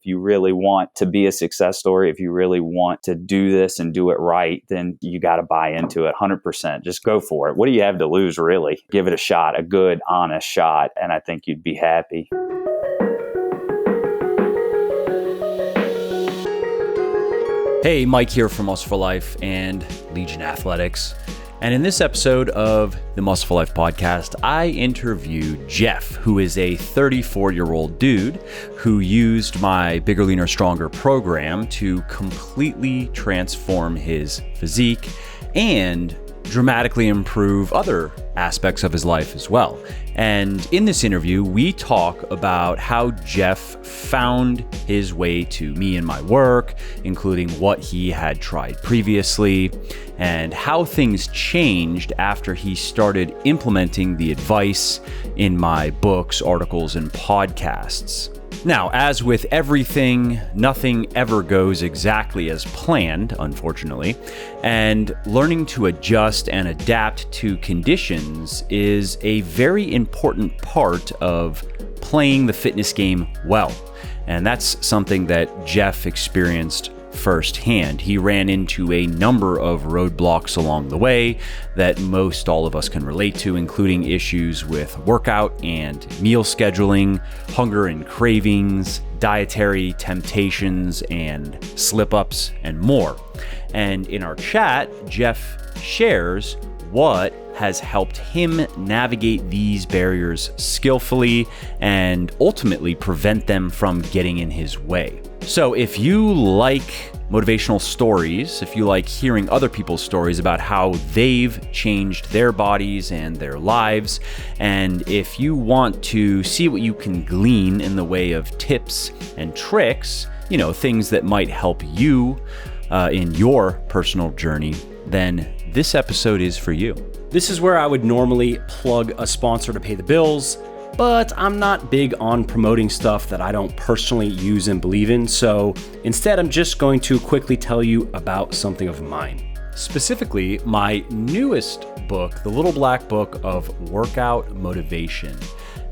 If you really want to be a success story, if you really want to do this and do it right, then you got to buy into it 100%. Just go for it. What do you have to lose, really? Give it a shot, a good, honest shot, and I think you'd be happy. Hey, Mike here from Muscle for Life and Legion Athletics. And in this episode of the Muscle for Life podcast, I interview Geoff, who is a 34-year-old dude who used my Bigger, Leaner, Stronger program to completely transform his physique and dramatically improve other aspects of his life as well. And in this interview, we talk about how Geoff found his way to me and my work, including what he had tried previously, and how things changed after he started implementing the advice in my books, articles, and podcasts. Now, as with everything, nothing ever goes exactly as planned, unfortunately, and learning to adjust and adapt to conditions is a very important part of playing the fitness game well. And that's something that Geoff experienced firsthand. He ran into a number of roadblocks along the way that most all of us can relate to, including issues with workout and meal scheduling, hunger and cravings, dietary temptations and slip-ups, and more. And in our chat, Geoff shares what has helped him navigate these barriers skillfully and ultimately prevent them from getting in his way. So if you like motivational stories, if you like hearing other people's stories about how they've changed their bodies and their lives, and if you want to see what you can glean in the way of tips and tricks, things that might help you in your personal journey, then this episode is for you. This is where I would normally plug a sponsor to pay the bills, but I'm not big on promoting stuff that I don't personally use and believe in, so instead I'm just going to quickly tell you about something of mine. Specifically, my newest book, The Little Black Book of Workout Motivation.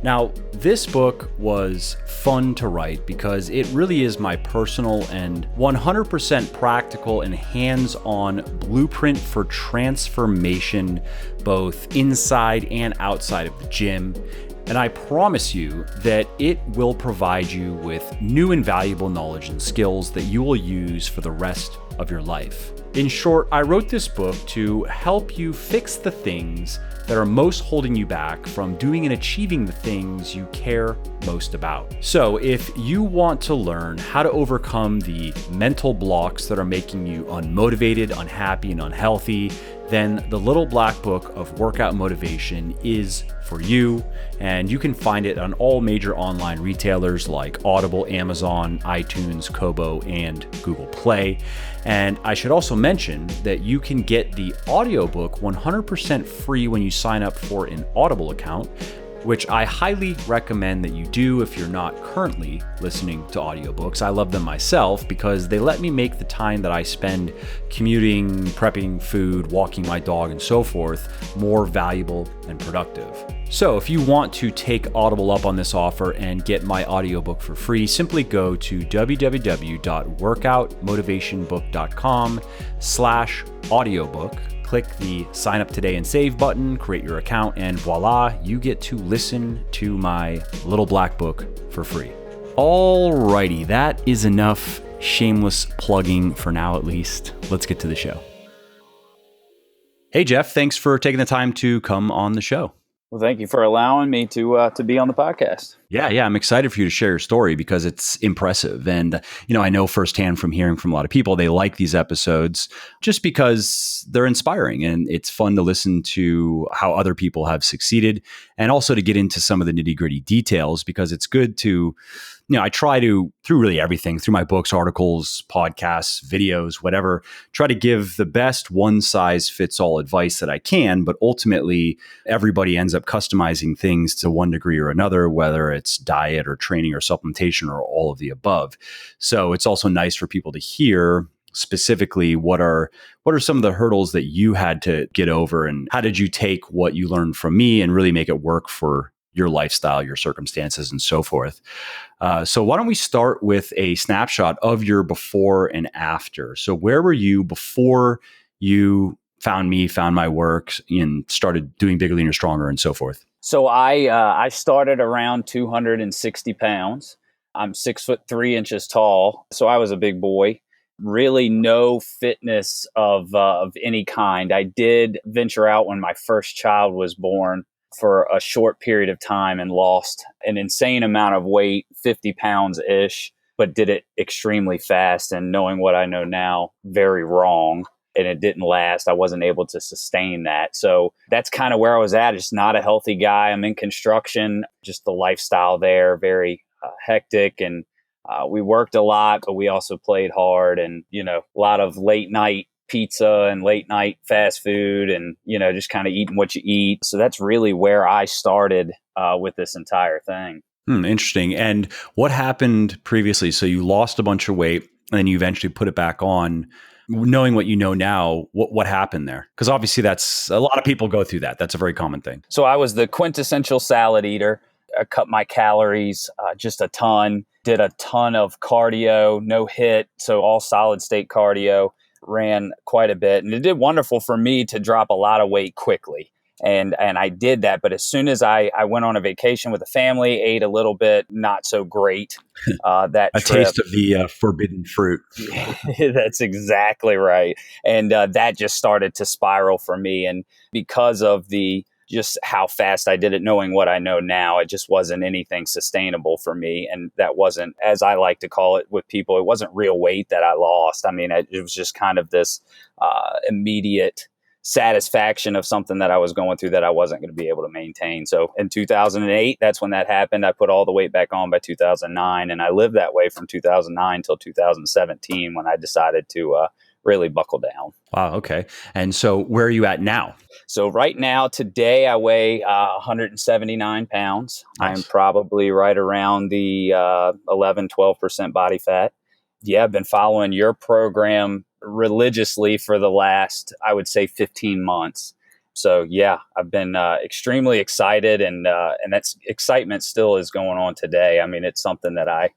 Now, this book was fun to write because it really is my personal and 100% practical and hands-on blueprint for transformation, both inside and outside of the gym. And I promise you that it will provide you with new and valuable knowledge and skills that you will use for the rest of your life. In short, I wrote this book to help you fix the things that are most holding you back from doing and achieving the things you care most about. So if you want to learn how to overcome the mental blocks that are making you unmotivated, unhappy, and unhealthy, then the Little Black Book of Workout Motivation is for you. And you can find it on all major online retailers like Audible, Amazon, iTunes, Kobo, and Google Play. And I should also mention that you can get the audiobook 100% free when you sign up for an Audible account, which I highly recommend that you do if you're not currently listening to audiobooks. I love them myself because they let me make the time that I spend commuting, prepping food, walking my dog, and so forth more valuable and productive. So if you want to take Audible up on this offer and get my audiobook for free, simply go to www.workoutmotivationbook.com/audiobook. Click the sign up today and save button, create your account, and voila, you get to listen to my Little Black Book for free. Alrighty, that is enough shameless plugging for now at least. Let's get to the show. Hey Geoff, thanks for taking the time to come on the show. Well, thank you for allowing me to be on the podcast. Yeah, I'm excited for you to share your story because it's impressive. And, I know firsthand from hearing from a lot of people, they like these episodes just because they're inspiring and it's fun to listen to how other people have succeeded and also to get into some of the nitty-gritty details because it's good to, I try to, through really everything, through my books, articles, podcasts, videos, whatever, try to give the best one-size-fits-all advice that I can, but ultimately everybody ends up customizing things to one degree or another, whether it's diet or training or supplementation or all of the above. So it's also nice for people to hear specifically what are some of the hurdles that you had to get over and how did you take what you learned from me and really make it work for your lifestyle, your circumstances, and so forth. So why don't we start with a snapshot of your before and after? So where were you before you found me, found my work, and started doing Bigger, Leaner, Stronger, and so forth? So I started around 260 pounds. I'm 6'3" tall, so I was a big boy. Really, no fitness of any kind. I did venture out when my first child was born for a short period of time and lost an insane amount of weight, 50 pounds ish, but did it extremely fast. And knowing what I know now, very wrong. And it didn't last. I wasn't able to sustain that. So that's kind of where I was at. Just not a healthy guy. I'm in construction, just the lifestyle there, very hectic. And we worked a lot, but we also played hard, and, a lot of late night pizza and late night fast food, and, just kind of eating what you eat. So that's really where I started with this entire thing. Interesting. And what happened previously? So you lost a bunch of weight and then you eventually put it back on. Knowing what you know now, what happened there? Because obviously that's a lot of people go through that. That's a very common thing. So I was the quintessential salad eater. I cut my calories just a ton, did a ton of cardio, no hit. So all solid state cardio, ran quite a bit. And it did wonderful for me to drop a lot of weight quickly. And I did that. But as soon as I went on a vacation with the family, ate a little bit, not so great. That a trip. Taste of the forbidden fruit. That's exactly right. And that just started to spiral for me. And because of just how fast I did it, knowing what I know now, it just wasn't anything sustainable for me. And that wasn't, as I like to call it with people, it wasn't real weight that I lost. I mean, it was just kind of this immediate satisfaction of something that I was going through that I wasn't going to be able to maintain. So in 2008, that's when that happened. I put all the weight back on by 2009, and I lived that way from 2009 till 2017 when I decided to really buckle down. Wow. Okay. And so where are you at now? So right now, today, I weigh 179 pounds. Nice. I'm probably right around the 11-12% body fat. Yeah, I've been following your program religiously for the last, I would say, 15 months. So yeah, I've been extremely excited, and that excitement still is going on today. I mean, it's something that I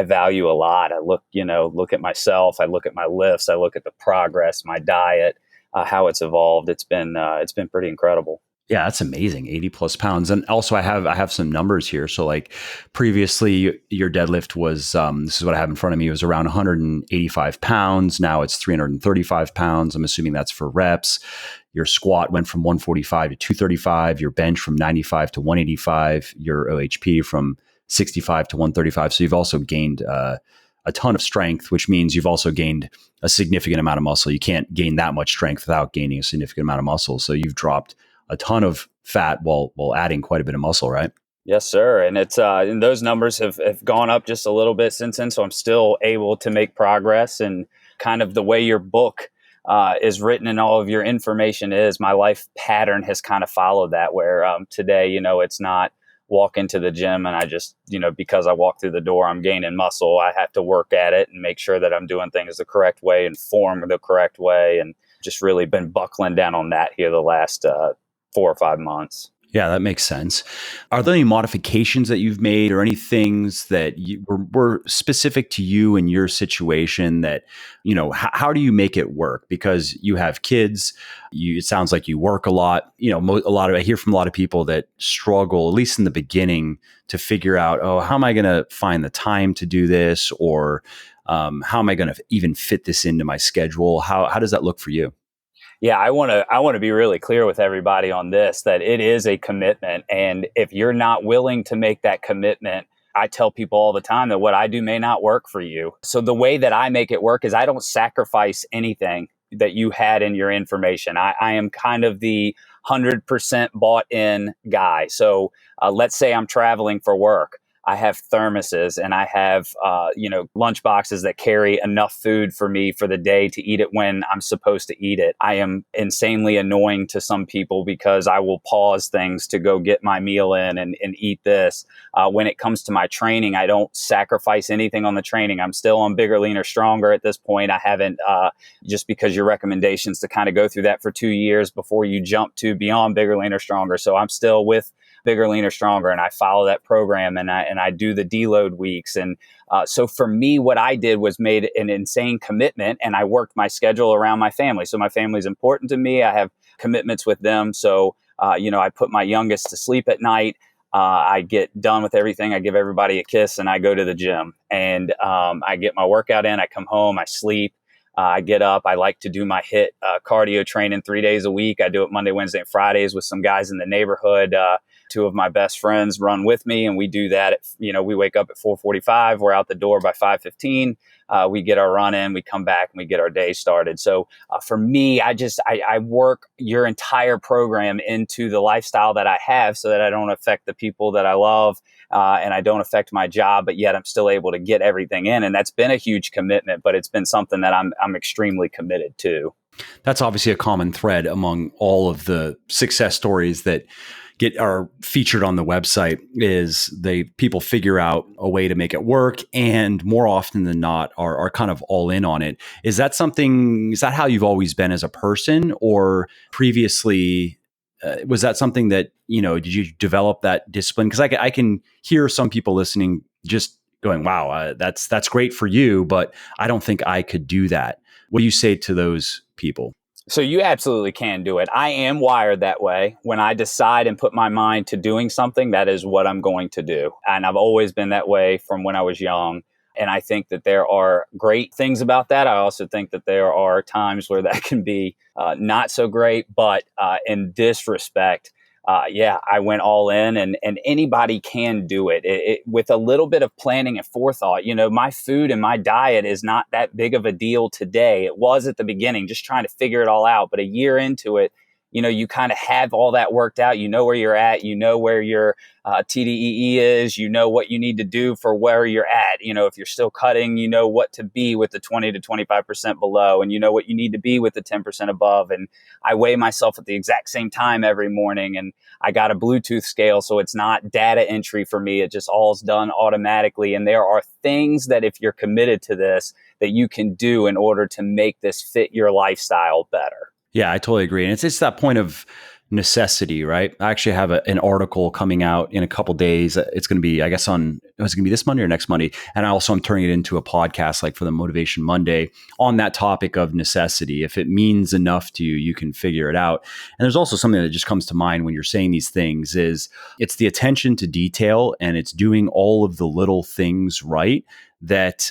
value a lot. I look at myself, I look at my lifts, I look at the progress, my diet, how it's evolved. It's been pretty incredible. Yeah, that's amazing. 80 plus pounds. And also I have some numbers here. So like previously your deadlift was, this is what I have in front of me, it was around 185 pounds. Now it's 335 pounds. I'm assuming that's for reps. Your squat went from 145 to 235, your bench from 95 to 185, your OHP from 65 to 135. So you've also gained a ton of strength, which means you've also gained a significant amount of muscle. You can't gain that much strength without gaining a significant amount of muscle. So you've dropped a ton of fat while adding quite a bit of muscle, right? Yes, sir. And it's and those numbers have gone up just a little bit since then. So I'm still able to make progress, and kind of the way your book is written and all of your information is, my life pattern has kind of followed that, where today, it's not walk into the gym and I just, because I walk through the door, I'm gaining muscle. I have to work at it and make sure that I'm doing things the correct way and form the correct way, and just really been buckling down on that here the last 4 or 5 months. Yeah, that makes sense. Are there any modifications that you've made or any things that were specific to you and your situation that, how do you make it work? Because you have kids, it sounds like you work a lot. I hear from a lot of people that struggle, at least in the beginning, to figure out, how am I going to find the time to do this? Or how am I going to even fit this into my schedule? How does that look for you? Yeah, I want to be really clear with everybody on this, that it is a commitment. And if you're not willing to make that commitment, I tell people all the time that what I do may not work for you. So the way that I make it work is I don't sacrifice anything that you had in your information. I am kind of the 100% bought in guy. So let's say I'm traveling for work. I have thermoses and I have, lunch boxes that carry enough food for me for the day to eat it when I'm supposed to eat it. I am insanely annoying to some people because I will pause things to go get my meal in and eat this. When it comes to my training, I don't sacrifice anything on the training. I'm still on Bigger, Leaner, Stronger at this point. I haven't, just because your recommendations to kind of go through that for 2 years before you jump to Beyond Bigger, Leaner, Stronger. So I'm still with Bigger, Leaner, Stronger, and I follow that program, and I do the deload weeks. And so for me, what I did was made an insane commitment, and I worked my schedule around my family. So my family is important to me. I have commitments with them. So, I put my youngest to sleep at night. I get done with everything. I give everybody a kiss and I go to the gym, and I get my workout in. I come home, I sleep. I get up. I like to do my HIIT cardio training 3 days a week. I do it Monday, Wednesday, and Fridays with some guys in the neighborhood. Two of my best friends run with me, and we do that. We wake up at 4:45. We're out the door by 5:15. We get our run in. We come back and we get our day started. So for me, I work your entire program into the lifestyle that I have, so that I don't affect the people that I love, and I don't affect my job, but yet I'm still able to get everything in. And that's been a huge commitment, but it's been something that I'm extremely committed to. That's obviously a common thread among all of the success stories that are featured on the website. Is people figure out a way to make it work, and more often than not are kind of all in on it. Is that how you've always been as a person, or previously was that something that, did you develop that discipline? Because I can hear some people listening just going, wow, that's great for you, but I don't think I could do that. What do you say to those people? So you absolutely can do it. I am wired that way. When I decide and put my mind to doing something, that is what I'm going to do. And I've always been that way from when I was young. And I think that there are great things about that. I also think that there are times where that can be not so great. But in this respect, I went all in, and anybody can do it. With a little bit of planning and forethought. My food and my diet is not that big of a deal today. It was at the beginning, just trying to figure it all out. But a year into it, you kind of have all that worked out. You know where you're at. You know where your TDEE is. You know what you need to do for where you're at. If you're still cutting, you know what to be with the 20 to 25% below, and you know what you need to be with the 10% above. And I weigh myself at the exact same time every morning, and I got a Bluetooth scale, so it's not data entry for me. It just all's done automatically. And there are things that if you're committed to this, that you can do in order to make this fit your lifestyle better. Yeah, I totally agree. And it's that point of necessity, right? I actually have an article coming out in a couple days. It's going to be, I guess, it's going to be this Monday or next Monday. And I'm turning it into a podcast, like for the Motivation Monday, on that topic of necessity. If it means enough to you, you can figure it out. And there's also something that just comes to mind when you're saying these things is it's the attention to detail, and it's doing all of the little things right that,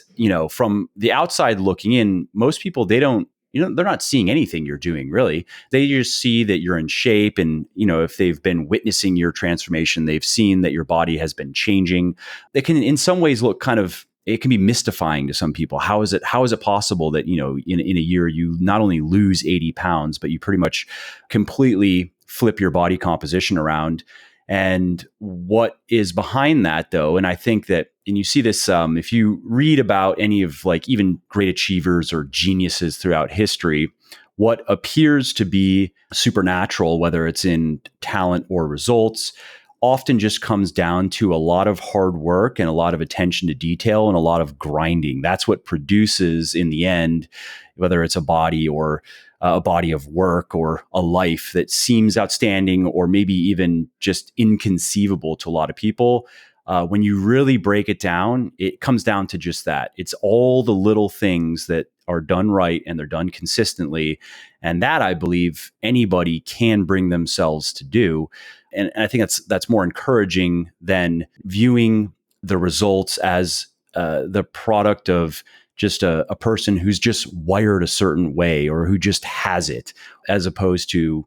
from the outside looking in, most people, they're not seeing anything you're doing, really. They just see that you're in shape. And, if they've been witnessing your transformation, they've seen that your body has been changing. It can, in some ways, it can be mystifying to some people. How is it possible that, in a year, you not only lose 80 pounds, but you pretty much completely flip your body composition around? And what is behind that, though? And I think that, and you see this, if you read about any of even great achievers or geniuses throughout history, what appears to be supernatural, whether it's in talent or results, often just comes down to a lot of hard work and a lot of attention to detail and a lot of grinding. That's what produces, in the end, whether it's a body or a body of work or a life that seems outstanding or maybe even just inconceivable to a lot of people. When you really break it down, it comes down to just that. It's all the little things that are done right and they're done consistently. And that, I believe, anybody can bring themselves to do. And I think that's more encouraging than viewing the results as the product of just a person who's just wired a certain way or who just has it, as opposed to,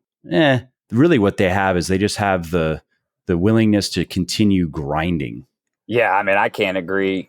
really what they have is they just have the willingness to continue grinding. Yeah, I can't agree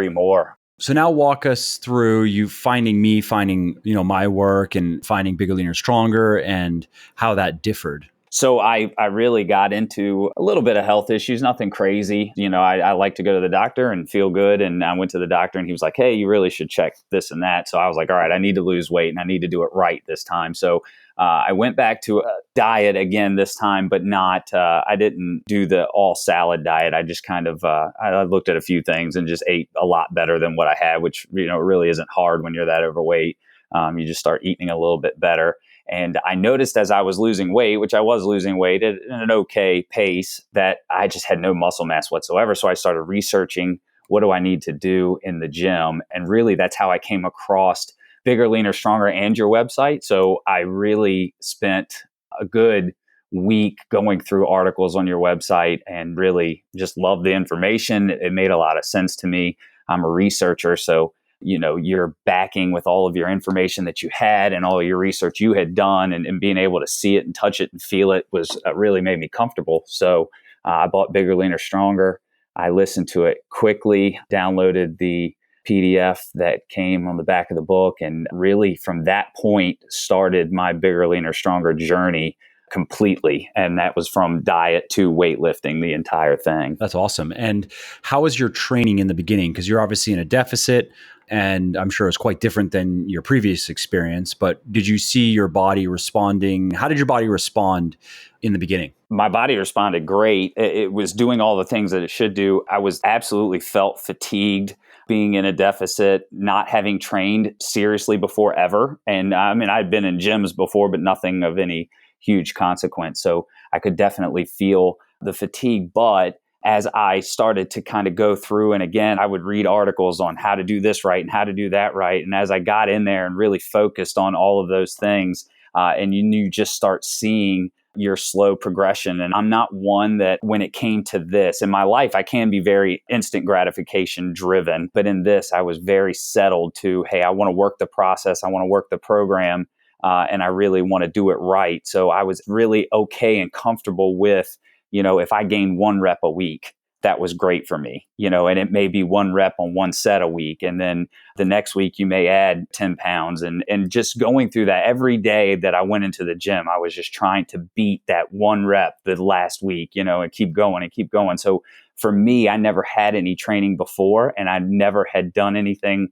more. So now walk us through you finding my work and finding Bigger, Leaner, Stronger and how that differed. So I really got into a little bit of health issues, nothing crazy. I like to go to the doctor and feel good. And I went to the doctor and he was like, hey, you really should check this and that. So I was like, all right, I need to lose weight and I need to do it right this time. So I went back to a diet again this time, but not, I didn't do the all salad diet. I just kind of, I looked at a few things and just ate a lot better than what I had, which, really isn't hard when you're that overweight. You just start eating a little bit better. And I noticed as I was losing weight, which I was losing weight at an okay pace, that I just had no muscle mass whatsoever. So I started researching, what do I need to do in the gym? And really, that's how I came across Bigger, Leaner, Stronger and your website. So I really spent a good week going through articles on your website and really just loved the information. It made a lot of sense to me. I'm a researcher, so you're backing with all of your information that you had and all your research you had done, and being able to see it and touch it and feel it was really made me comfortable. So I bought Bigger, Leaner, Stronger. I listened to it quickly, downloaded the PDF that came on the back of the book, and really from that point started my Bigger, Leaner, Stronger journey completely. And that was from diet to weightlifting, the entire thing. That's awesome. And how was your training in the beginning? Because you're obviously in a deficit, and I'm sure it's quite different than your previous experience, but did you see your body responding? How did your body respond in the beginning? My body responded great. It was doing all the things that it should do. I was absolutely felt fatigued being in a deficit, not having trained seriously before ever. And I mean, I'd been in gyms before, but nothing of any huge consequence. So I could definitely feel the fatigue. But as I started to kind of go through, and again, I would read articles on how to do this right and how to do that right. And as I got in there and really focused on all of those things, and you just start seeing your slow progression. And I'm not one that when it came to this in my life, I can be very instant gratification driven. But in this, I was very settled to, hey, I want to work the process. I want to work the program. And I really want to do it right. So I was really okay and comfortable with, if I gain 1 rep a week, that was great for me, and it may be 1 rep on 1 set a week. And then the next week you may add 10 pounds and just going through that every day that I went into the gym, I was just trying to beat that 1 rep the last week, and keep going and keep going. So for me, I never had any training before and I never had done anything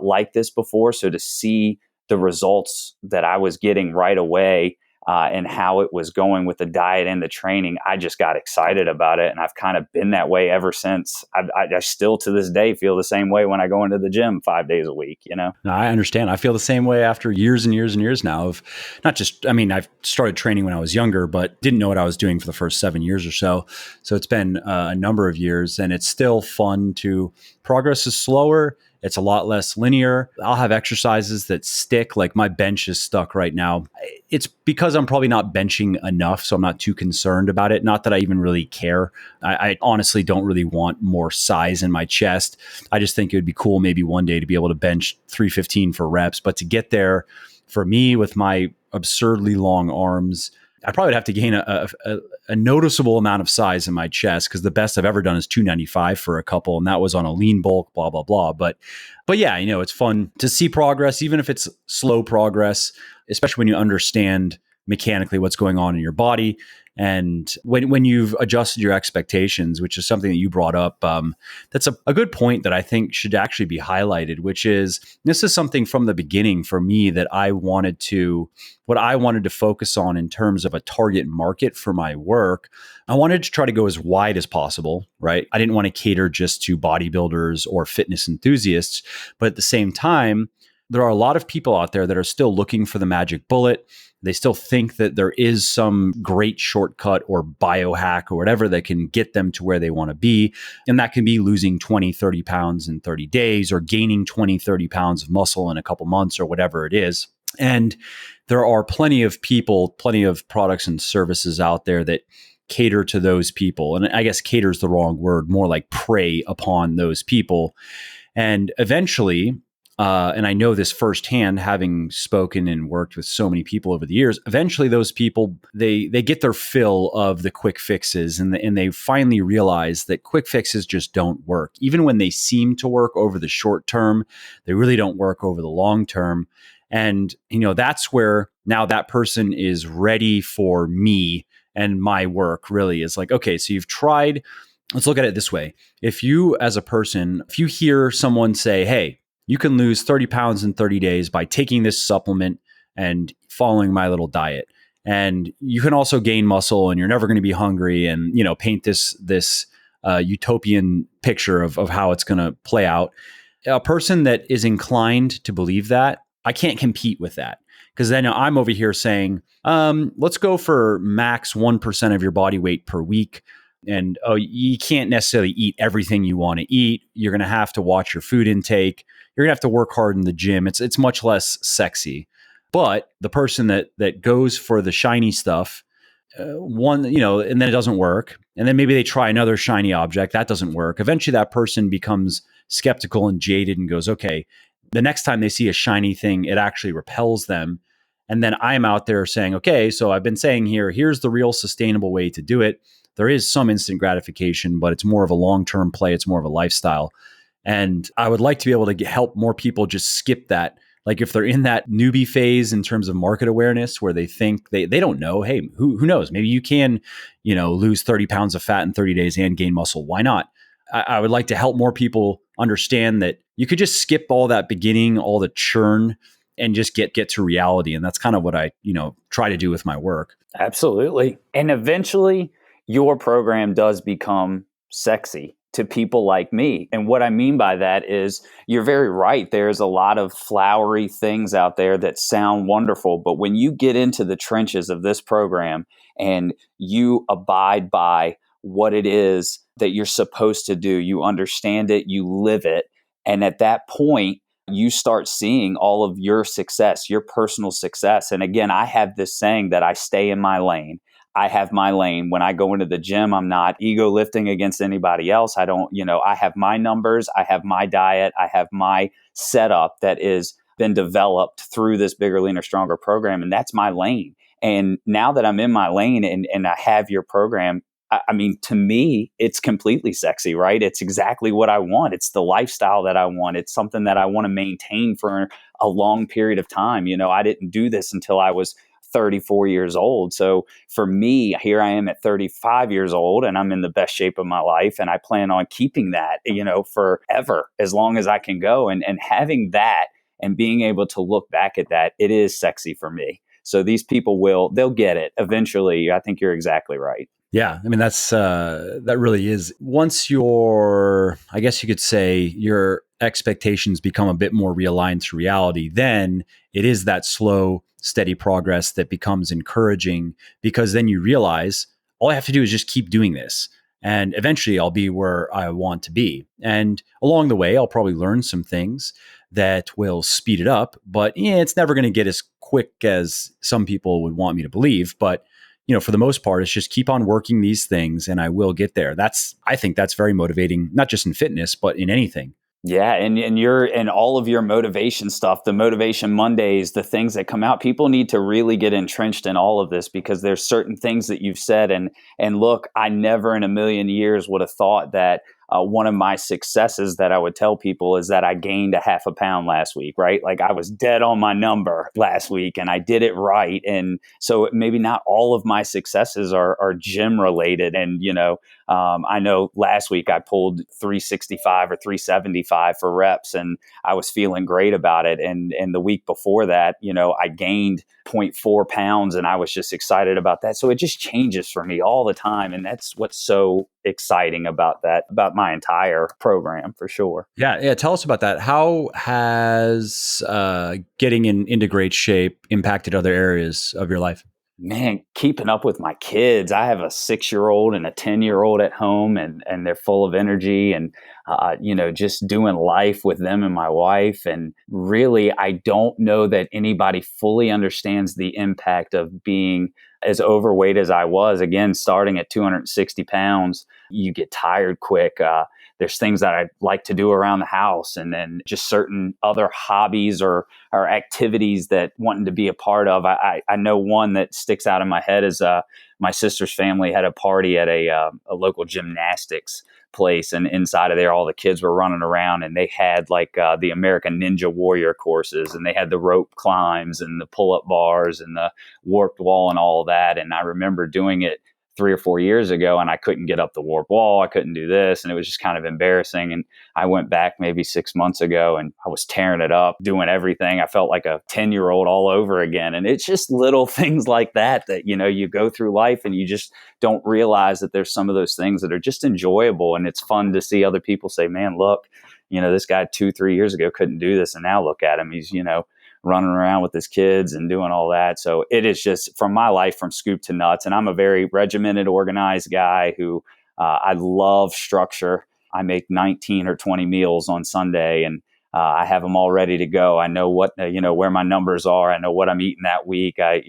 like this before. So to see the results that I was getting right away, and how it was going with the diet and the training, I just got excited about it. And I've kind of been that way ever since. I still to this day feel the same way when I go into the gym 5 days a week, No, I understand. I feel the same way after years and years and years now of I've started training when I was younger, but didn't know what I was doing for the first 7 years or so. So it's been a number of years and it's still fun progress is slower. It's a lot less linear. I'll have exercises that stick, like my bench is stuck right now. It's because I'm probably not benching enough, so I'm not too concerned about it. Not that I even really care. I honestly don't really want more size in my chest. I just think it would be cool maybe one day to be able to bench 315 for reps. But to get there, for me, with my absurdly long arms, I probably would have to gain a noticeable amount of size in my chest, because the best I've ever done is 295 for a couple, and that was on a lean bulk, blah, blah, blah. But yeah, it's fun to see progress, even if it's slow progress, especially when you understand mechanically what's going on in your body. And when you've adjusted your expectations, which is something that you brought up, that's a good point that I think should actually be highlighted, which is this is something from the beginning for me that what I wanted to focus on in terms of a target market for my work. I wanted to try to go as wide as possible, right? I didn't want to cater just to bodybuilders or fitness enthusiasts, but at the same time, there are a lot of people out there that are still looking for the magic bullet. They still think that there is some great shortcut or biohack or whatever that can get them to where they want to be. And that can be losing 20, 30 pounds in 30 days or gaining 20, 30 pounds of muscle in a couple months or whatever it is. And there are plenty of people, plenty of products and services out there that cater to those people. And I guess cater is the wrong word, more like prey upon those people. And eventually, and I know this firsthand, having spoken and worked with so many people over the years, eventually those people, they get their fill of the quick fixes and they finally realize that quick fixes just don't work. Even when they seem to work over the short term, they really don't work over the long term. And, that's where now that person is ready for me and my work really is like, okay, so you've tried, let's look at it this way. If you as a person, if you hear someone say, hey, you can lose 30 pounds in 30 days by taking this supplement and following my little diet. And you can also gain muscle and you're never going to be hungry, and, paint this utopian picture of how it's going to play out. A person that is inclined to believe that, I can't compete with that. Because then I'm over here saying, let's go for max 1% of your body weight per week. And you can't necessarily eat everything you want to eat. You're going to have to watch your food intake. You're going to have to work hard in the gym. It's much less sexy. But the person that goes for the shiny stuff, and then it doesn't work. And then maybe they try another shiny object. That doesn't work. Eventually that person becomes skeptical and jaded and goes, okay, the next time they see a shiny thing, it actually repels them. And then I'm out there saying, okay, so I've been saying here's the real sustainable way to do it. There is some instant gratification, but it's more of a long-term play. It's more of a lifestyle. And I would like to be able to help more people just skip that. Like if they're in that newbie phase in terms of market awareness where they think they don't know, hey, who knows? Maybe you can, lose 30 pounds of fat in 30 days and gain muscle. Why not? I would like to help more people understand that you could just skip all that beginning, all the churn, and just get to reality. And that's kind of what I, try to do with my work. Absolutely. And eventually your program does become sexy to people like me. And what I mean by that is you're very right. There's a lot of flowery things out there that sound wonderful. But when you get into the trenches of this program and you abide by what it is that you're supposed to do, you understand it, you live it. And at that point, you start seeing all of your success, your personal success. And again, I have this saying that I stay in my lane. I have my lane. When I go into the gym, I'm not ego lifting against anybody else. I don't, I have my numbers. I have my diet. I have my setup that is been developed through this Bigger, Leaner, Stronger program. And that's my lane. And now that I'm in my lane and I have your program, I mean, to me, it's completely sexy, right? It's exactly what I want. It's the lifestyle that I want. It's something that I want to maintain for a long period of time. I didn't do this until I was 34 years old. So for me, here I am at 35 years old and I'm in the best shape of my life. And I plan on keeping that, forever, as long as I can go. And having that and being able to look back at that, it is sexy for me. So these people they'll get it eventually. I think you're exactly right. Yeah. I mean, that really is. Once I guess you could say your expectations become a bit more realigned to reality, then it is that slow, steady progress that becomes encouraging, because then you realize all I have to do is just keep doing this. And eventually I'll be where I want to be. And along the way, I'll probably learn some things that will speed it up, but it's never going to get as quick as some people would want me to believe. But for the most part, it's just keep on working these things and I will get there. I think that's very motivating, not just in fitness, but in anything. Yeah. And all of your motivation stuff, the Motivation Mondays, the things that come out, people need to really get entrenched in all of this, because there's certain things that you've said. And look, I never in a million years would have thought that one of my successes that I would tell people is that I gained a half a pound last week, right? Like I was dead on my number last week and I did it right. And so maybe not all of my successes are gym related. And, I know last week I pulled 365 or 375 for reps and I was feeling great about it. And the week before that, I gained 0.4 pounds and I was just excited about that. So it just changes for me all the time. And that's what's so exciting about my entire program, for sure. Yeah. Tell us about that. How has getting into great shape impacted other areas of your life? Man, keeping up with my kids. I have a 6-year-old and a 10-year-old at home, and they're full of energy and, just doing life with them and my wife. And really, I don't know that anybody fully understands the impact of being as overweight as I was. Again, starting at 260 pounds, you get tired quick. There's things that I like to do around the house, and then just certain other hobbies or activities that wanting to be a part of. I know one that sticks out in my head is my sister's family had a party at a local gymnastics place, and inside of there all the kids were running around, and they had like the American Ninja Warrior courses, and they had the rope climbs and the pull-up bars and the warped wall and all of that. And I remember doing it 3 or 4 years ago, and I couldn't get up the warp wall. I couldn't do this. And it was just kind of embarrassing. And I went back maybe 6 months ago, and I was tearing it up, doing everything. I felt like a 10-year-old all over again. And it's just little things like that, you go through life and you just don't realize that there's some of those things that are just enjoyable. And it's fun to see other people say, man, look, this guy 2-3 years ago couldn't do this. And now look at him. He's, running around with his kids and doing all that. So it is just from my life from scoop to nuts. And I'm a very regimented, organized guy who I love structure. I make 19 or 20 meals on Sunday, and I have them all ready to go. I know what, where my numbers are. I know what I'm eating that week. I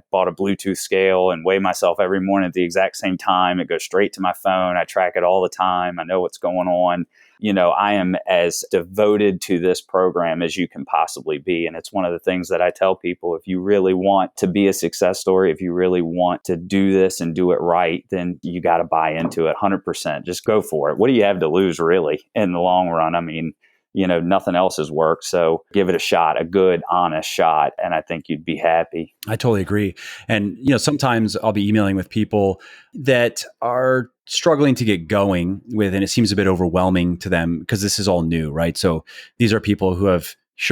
bought a Bluetooth scale and weigh myself every morning at the exact same time. It goes straight to my phone. I track it all the time. I know what's going on. I am as devoted to this program as you can possibly be. And it's one of the things that I tell people, if you really want to be a success story, if you really want to do this and do it right, then you got to buy into it 100%. Just go for it. What do you have to lose really in the long run? I mean, nothing else has worked. So give it a shot, a good, honest shot. And I think you'd be happy. I totally agree. And, sometimes I'll be emailing with people that are struggling to get going with, and it seems a bit overwhelming to them because this is all new, right? So these are people who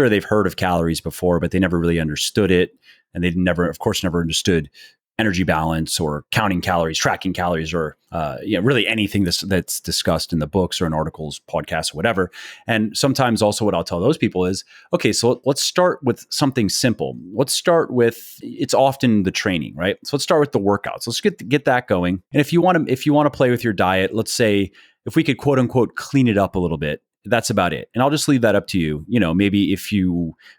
they've heard of calories before, but they never really understood it. And they'd never understood energy balance or counting calories, tracking calories, or really anything that's discussed in the books or in articles, podcasts, whatever. And sometimes also what I'll tell those people is, okay, so let's start with something simple. Let's start with, it's often the training, right? So let's start with the workouts. Let's get that going. And if you want to play with your diet, let's say if we could quote unquote clean it up a little bit, that's about it. And I'll just leave that up to you. Maybe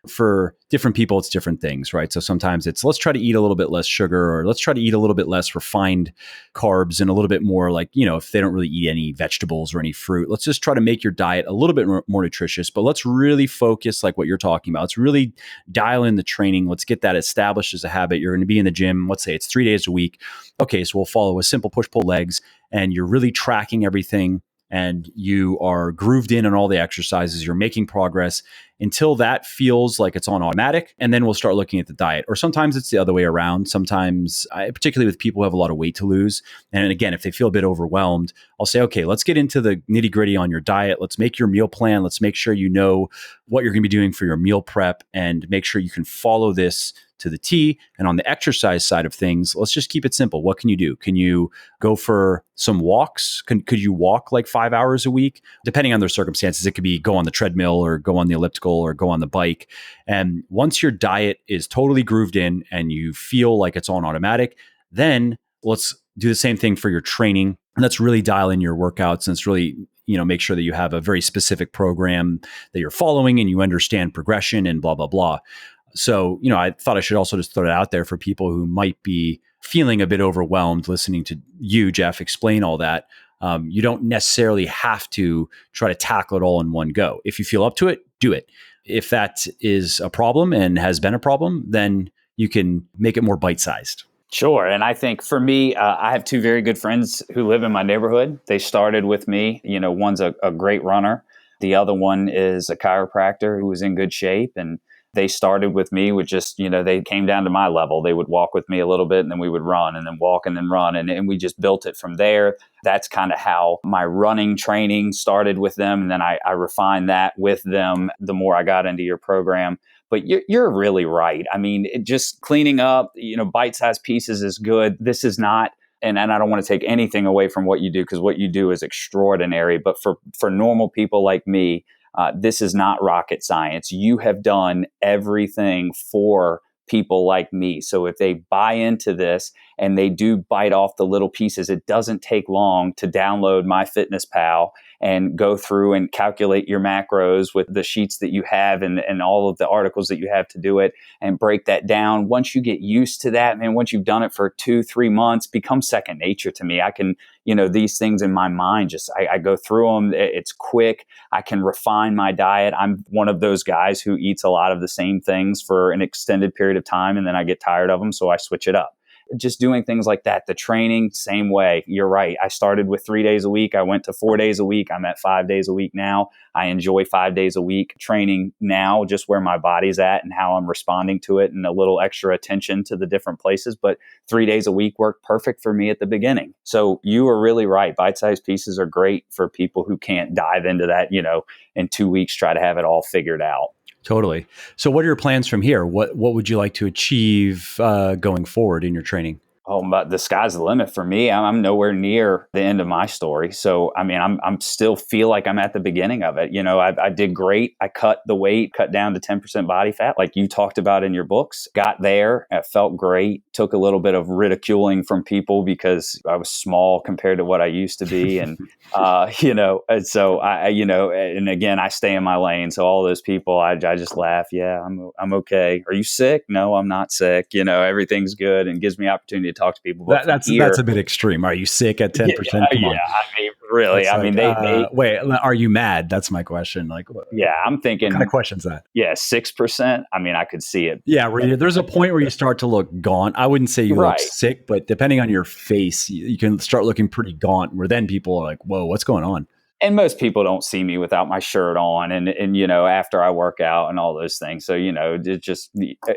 for different people, it's different things, right? So sometimes it's, let's try to eat a little bit less sugar, or let's try to eat a little bit less refined carbs and a little bit more like, if they don't really eat any vegetables or any fruit, let's just try to make your diet a little bit more nutritious, but let's really focus like what you're talking about. Let's really dial in the training. Let's get that established as a habit. You're going to be in the gym. Let's say it's 3 days a week. Okay. So we'll follow a simple push-pull legs, and you're really tracking everything, and you are grooved in on all the exercises, you're making progress until that feels like it's on automatic. And then we'll start looking at the diet. Or sometimes it's the other way around. Sometimes, particularly with people who have a lot of weight to lose. And again, if they feel a bit overwhelmed, I'll say, okay, let's get into the nitty gritty on your diet. Let's make your meal plan. Let's make sure you know what you're going to be doing for your meal prep, and make sure you can follow this to the T. And on the exercise side of things, let's just keep it simple. What can you do? Can you go for some walks? Could you walk like 5 hours a week? Depending on their circumstances, it could be go on the treadmill or go on the elliptical or go on the bike. And once your diet is totally grooved in and you feel like it's on automatic, then let's do the same thing for your training. And let's really dial in your workouts, and let's really, make sure that you have a very specific program that you're following and you understand progression and blah, blah, blah. So, I thought I should also just throw it out there for people who might be feeling a bit overwhelmed listening to you, Geoff, explain all that. You don't necessarily have to try to tackle it all in one go. If you feel up to it, do it. If that is a problem and has been a problem, then you can make it more bite-sized. Sure. And I think for me, I have two very good friends who live in my neighborhood. They started with me. One's a great runner. The other one is a chiropractor who was in good shape. And they started with me with just, they came down to my level. They would walk with me a little bit, and then we would run, and then walk and then run. And we just built it from there. That's kind of how my running training started with them. And then I refined that with them the more I got into your program. But you're really right. I mean, just cleaning up, bite-sized pieces is good. This is not, and I don't want to take anything away from what you do, because what you do is extraordinary. But for normal people like me, this is not rocket science. You have done everything for people like me. So if they buy into this and they do bite off the little pieces, it doesn't take long to download MyFitnessPal and go through and calculate your macros with the sheets that you have and all of the articles that you have to do it, and break that down. Once you get used to that, and once you've done it for 2-3 months, becomes second nature to me. I can, these things in my mind, just I go through them. It's quick. I can refine my diet. I'm one of those guys who eats a lot of the same things for an extended period of time, and then I get tired of them, so I switch it up. just doing things like that. The training, same way. You're right. I started with 3 days a week. I went to 4 days a week. I'm at 5 days a week now. I enjoy 5 days a week training now, just where my body's at and how I'm responding to it, and a little extra attention to the different places. But 3 days a week worked perfect for me at the beginning. So you are really right. Bite-sized pieces are great for people who can't dive into that, in 2 weeks, try to have it all figured out. Totally. So what are your plans from here? What would you like to achieve going forward in your training? Oh, but the sky's the limit for me. I'm nowhere near the end of my story. So, I mean, I'm still feel like I'm at the beginning of it. I did great. I cut the weight, cut down to 10% body fat, like you talked about in your books. Got there. It felt great. Took a little bit of ridiculing from people because I was small compared to what I used to be. And, and so and again, I stay in my lane. So all those people, I just laugh. Yeah, I'm okay. Are you sick? No, I'm not sick. Everything's good, and gives me opportunity to talk to people. That's a bit extreme. Are you sick at 10%? Come on. I mean, really. That's they wait. Are you mad? That's my question. I'm thinking. What kind of question's that? Yeah, 6%. I mean, I could see it. Yeah, there's a point where you start to look gaunt. I wouldn't say you look sick, but depending on your face, you can start looking pretty gaunt. Where then people are like, "Whoa, what's going on?" And most people don't see me without my shirt on and after I work out and all those things. So, it just,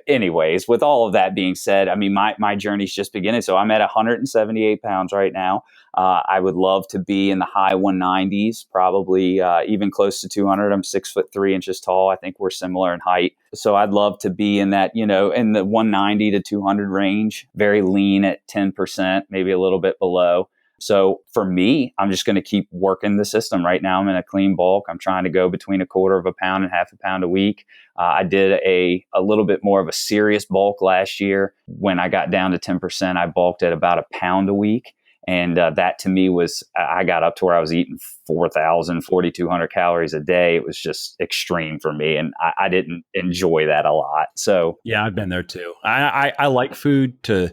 anyways, with all of that being said, I mean, my journey's just beginning. So I'm at 178 pounds right now. I would love to be in the high 190s, probably even close to 200. I'm 6'3" tall. I think we're similar in height. So I'd love to be in that, in the 190 to 200 range, very lean at 10%, maybe a little bit below. So for me, I'm just going to keep working the system. Right now, I'm in a clean bulk. I'm trying to go between 1/4 pound and 1/2 pound a week. I did a little bit more of a serious bulk last year. When I got down to 10%, I bulked at about 1 pound a week. And that to me was, I got up to where I was eating 4,000, 4,200 calories a day. It was just extreme for me. And I didn't enjoy that a lot. So yeah, I've been there too. I like food to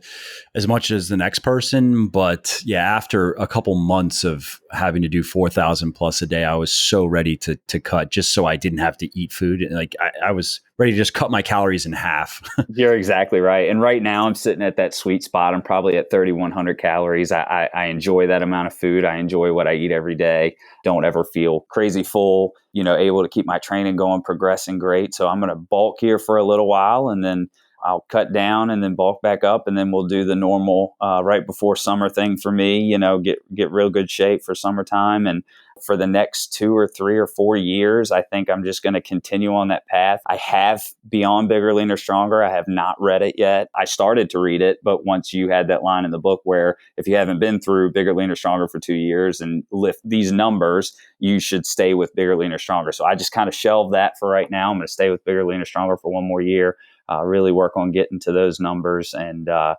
as much as the next person. But yeah, after a couple months of having to do 4,000 plus a day, I was so ready to cut just so I didn't have to eat food. And I was ready to just cut my calories in half. You're exactly right. And right now I'm sitting at that sweet spot. I'm probably at 3,100 calories. I enjoy that amount of food. I enjoy what I eat every day. Don't ever feel crazy full, able to keep my training going, progressing great. So I'm going to bulk here for a little while, and then I'll cut down and then bulk back up. And then we'll do the normal right before summer thing for me, get real good shape for summertime. And for the next 2 or 3 or 4 years, I think I'm just going to continue on that path. I have Beyond Bigger, Leaner, Stronger. I have not read it yet. I started to read it, but once you had that line in the book where if you haven't been through Bigger, Leaner, Stronger for 2 years and lift these numbers, you should stay with Bigger, Leaner, Stronger. So I just kind of shelved that for right now. I'm going to stay with Bigger, Leaner, Stronger for 1 more year. Really work on getting to those numbers, and I'll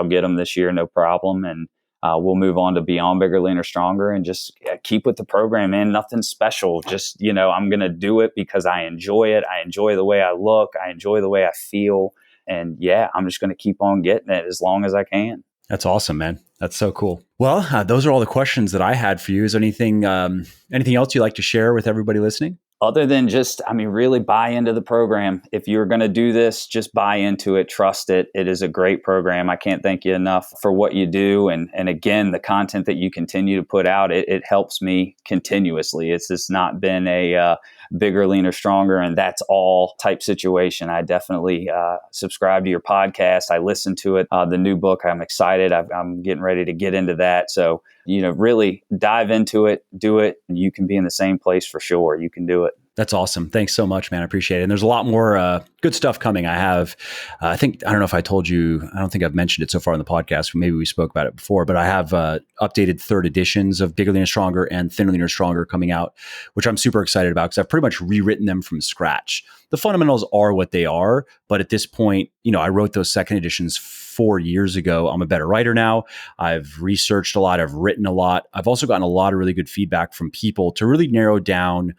get them this year, no problem. And we'll move on to Beyond Bigger, Leaner, Stronger, and just keep with the program, man. Nothing special. Just, I'm going to do it because I enjoy it. I enjoy the way I look. I enjoy the way I feel. And yeah, I'm just going to keep on getting it as long as I can. That's awesome, man. That's so cool. Well, those are all the questions that I had for you. Is there anything else you'd like to share with everybody listening? Other than just, really buy into the program. If you're going to do this, just buy into it, trust it. It is a great program. I can't thank you enough for what you do. And again, the content that you continue to put out, it helps me continuously. It's just not been a bigger, leaner, stronger, and that's all type situation. I definitely subscribe to your podcast. I listen to it. The new book, I'm excited. I'm getting ready to get into that. So, really dive into it, do it. You can be in the same place for sure. You can do it. That's awesome. Thanks so much, man. I appreciate it. And there's a lot more good stuff coming. I have, I don't know if I told you, I don't think I've mentioned it so far on the podcast. Maybe we spoke about it before, but I have updated 3rd editions of Bigger, Leaner, Stronger and Thinner, Leaner, Stronger coming out, which I'm super excited about because I've pretty much rewritten them from scratch. The fundamentals are what they are, but at this point, I wrote those 2nd editions 4 years ago. I'm a better writer now. I've researched a lot. I've written a lot. I've also gotten a lot of really good feedback from people to really narrow down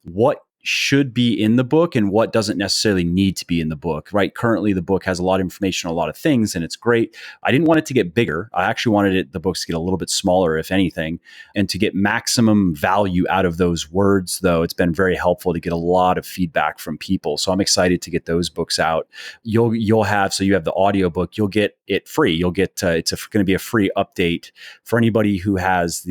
what should be in the book and what doesn't necessarily need to be in the book, right? Currently, the book has a lot of information on a lot of things, and it's great. I didn't want it to get bigger. I actually wanted the books to get a little bit smaller, if anything, and to get maximum value out of those words, though. It's been very helpful to get a lot of feedback from people. So I'm excited to get those books out. You'll have, so you have the audiobook, you'll get it free. You'll get, it's going to be a free update for anybody who has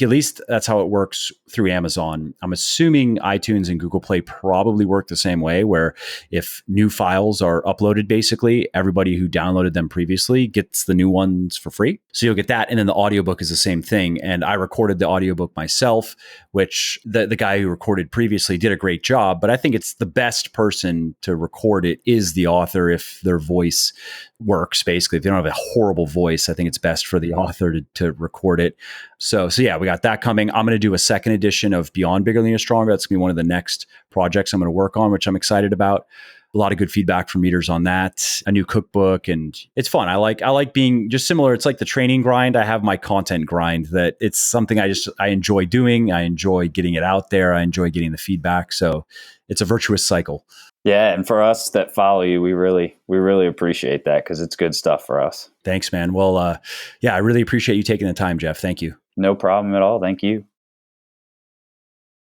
at least that's how it works through Amazon. I'm assuming iTunes and Google Play probably work the same way, where if new files are uploaded, basically everybody who downloaded them previously gets the new ones for free. So you'll get that. And then the audiobook is the same thing. And I recorded the audiobook myself, which the guy who recorded previously did a great job. But I think it's the best person to record it is the author if their voice works, basically. If they don't have a horrible voice, I think it's best for the author to record it. So yeah, we got that coming. I'm going to do a second edition of Beyond Bigger, Leaner, Stronger. That's going to be one of the next projects I'm going to work on, which I'm excited about. A lot of good feedback from readers on that. A new cookbook, and it's fun. I like being just similar. It's like the training grind. I have my content grind, that it's something I enjoy doing. I enjoy getting it out there. I enjoy getting the feedback. So it's a virtuous cycle. Yeah, and for us that follow you, we really appreciate that, because it's good stuff for us. Thanks, man. Well, I really appreciate you taking the time, Geoff. Thank you. No problem at all. Thank you.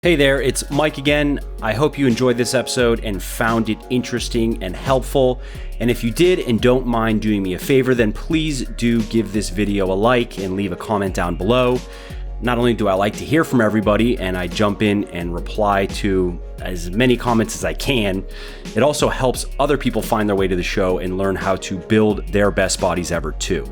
Hey there, it's Mike again. I hope you enjoyed this episode and found it interesting and helpful. And if you did and don't mind doing me a favor, then please do give this video a like and leave a comment down below. Not only do I like to hear from everybody and I jump in and reply to as many comments as I can, it also helps other people find their way to the show and learn how to build their best bodies ever too.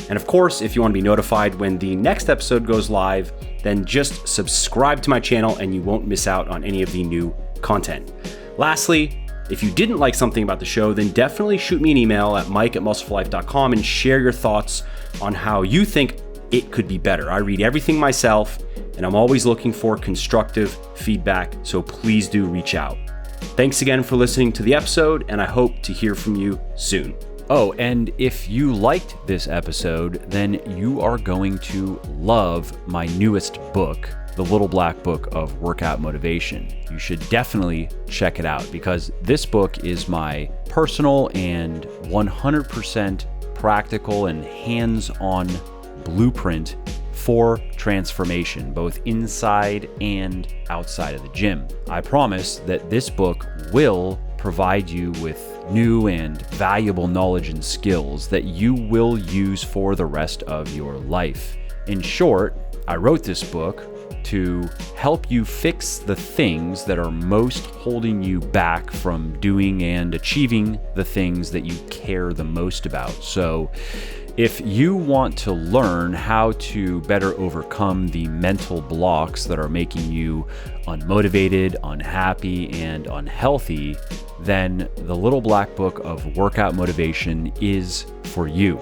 And of course, if you want to be notified when the next episode goes live, then just subscribe to my channel and you won't miss out on any of the new content. Lastly, if you didn't like something about the show, then definitely shoot me an email at mike@muscleforlife.com and share your thoughts on how you think it could be better. I read everything myself, and I'm always looking for constructive feedback, so please do reach out. Thanks again for listening to the episode, and I hope to hear from you soon. Oh, and if you liked this episode, then you are going to love my newest book, The Little Black Book of Workout Motivation. You should definitely check it out, because this book is my personal and 100% practical and hands-on blueprint for transformation, both inside and outside of the gym. I promise that this book will provide you with new and valuable knowledge and skills that you will use for the rest of your life. In short, I wrote this book to help you fix the things that are most holding you back from doing and achieving the things that you care the most about. So if you want to learn how to better overcome the mental blocks that are making you unmotivated, unhappy, and unhealthy, then the Little Black Book of Workout Motivation is for you.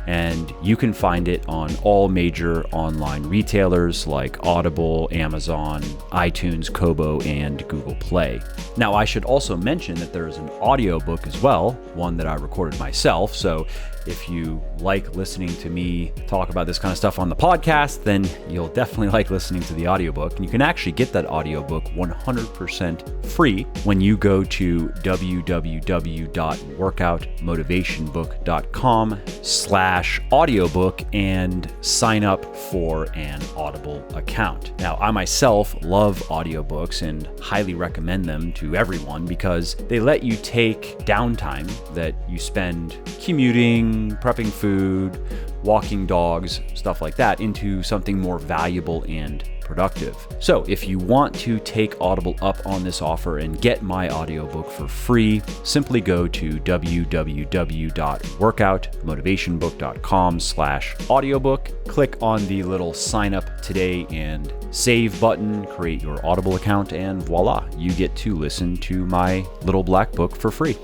And you can find it on all major online retailers like Audible, Amazon, iTunes, Kobo, and Google Play. Now, I should also mention that there is an audiobook as well, one that I recorded myself. So if you like listening to me talk about this kind of stuff on the podcast, then you'll definitely like listening to the audiobook. And you can actually get that audiobook 100% free when you go to www.workoutmotivationbook.com/audiobook and sign up for an Audible account. Now, I myself love audiobooks and highly recommend them to everyone because they let you take downtime that you spend commuting, prepping food, walking dogs, stuff like that, into something more valuable and productive. So if you want to take Audible up on this offer and get my audiobook for free, simply go to www.workoutmotivationbook.com/audiobook, click on the little sign up today and save button, create your Audible account, and voila, you get to listen to my Little Black Book for free.